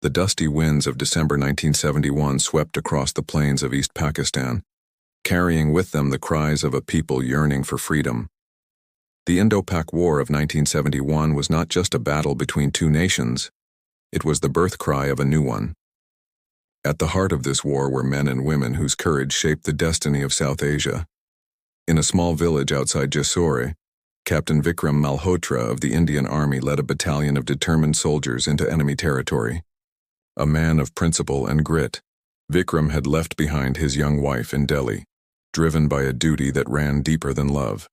The dusty winds of December 1971 swept across the plains of East Pakistan, carrying with them the cries of a people yearning for freedom. The Indo-Pak War of 1971 was not just a battle between two nations, it was the birth cry of a new one. At the heart of this war were men and women whose courage shaped the destiny of South Asia. In a small village outside Jessore, Captain Vikram Malhotra of the Indian Army led a battalion of determined soldiers into enemy territory. A man of principle and grit, Vikram had left behind his young wife in Delhi, driven by a duty that ran deeper than love.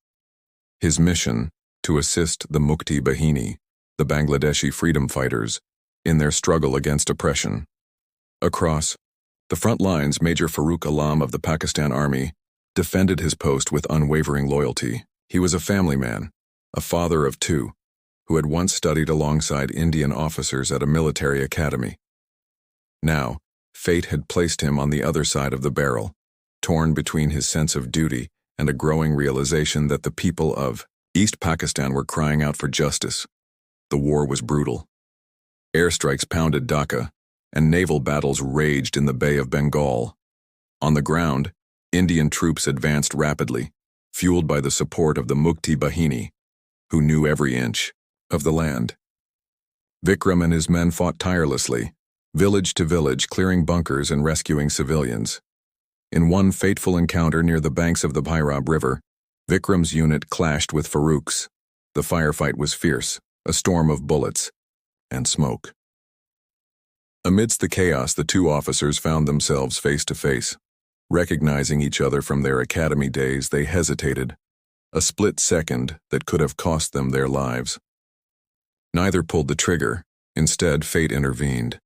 His mission, to assist the Mukti Bahini, the Bangladeshi freedom fighters, in their struggle against oppression. Across the front lines, Major Farooq Alam of the Pakistan Army defended his post with unwavering loyalty. He was a family man, a father of two, who had once studied alongside Indian officers at a military academy. Now, fate had placed him on the other side of the barrel, torn between his sense of duty and a growing realization that the people of East Pakistan were crying out for justice. The war was brutal. Airstrikes pounded Dhaka, and naval battles raged in the Bay of Bengal. On the ground, Indian troops advanced rapidly, fueled by the support of the Mukti Bahini, who knew every inch of the land. Vikram and his men fought tirelessly, village to village, clearing bunkers and rescuing civilians. In one fateful encounter near the banks of the Bhairab River, Vikram's unit clashed with Farooq's. The firefight was fierce, a storm of bullets and smoke. Amidst the chaos, the two officers found themselves face to face. Recognizing each other from their academy days, they hesitated, a split second that could have cost them their lives. Neither pulled the trigger. Instead, fate intervened.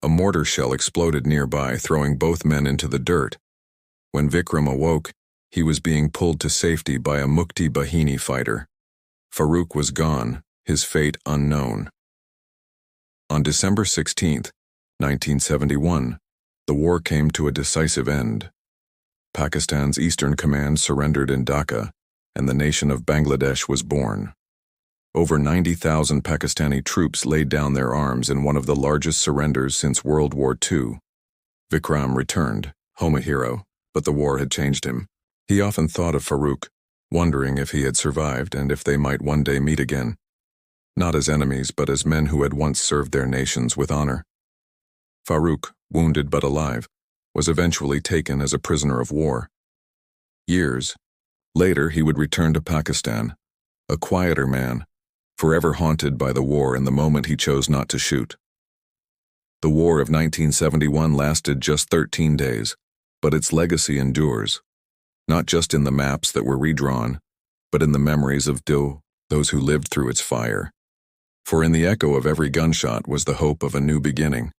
A mortar shell exploded nearby, throwing both men into the dirt. When Vikram awoke, he was being pulled to safety by a Mukti Bahini fighter. Farooq was gone, his fate unknown. On December 16, 1971, the war came to a decisive end. Pakistan's Eastern Command surrendered in Dhaka, and the nation of Bangladesh was born. Over 90,000 Pakistani troops laid down their arms in one of the largest surrenders since World War II. Vikram returned, home a hero, but the war had changed him. He often thought of Farooq, wondering if he had survived and if they might one day meet again. Not as enemies, but as men who had once served their nations with honor. Farooq, wounded but alive, was eventually taken as a prisoner of war. Years later, he would return to Pakistan, a quieter man, forever haunted by the war and the moment he chose not to shoot. The War of 1971 lasted just 13 days, but its legacy endures, not just in the maps that were redrawn, but in the memories of those who lived through its fire. For in the echo of every gunshot was the hope of a new beginning.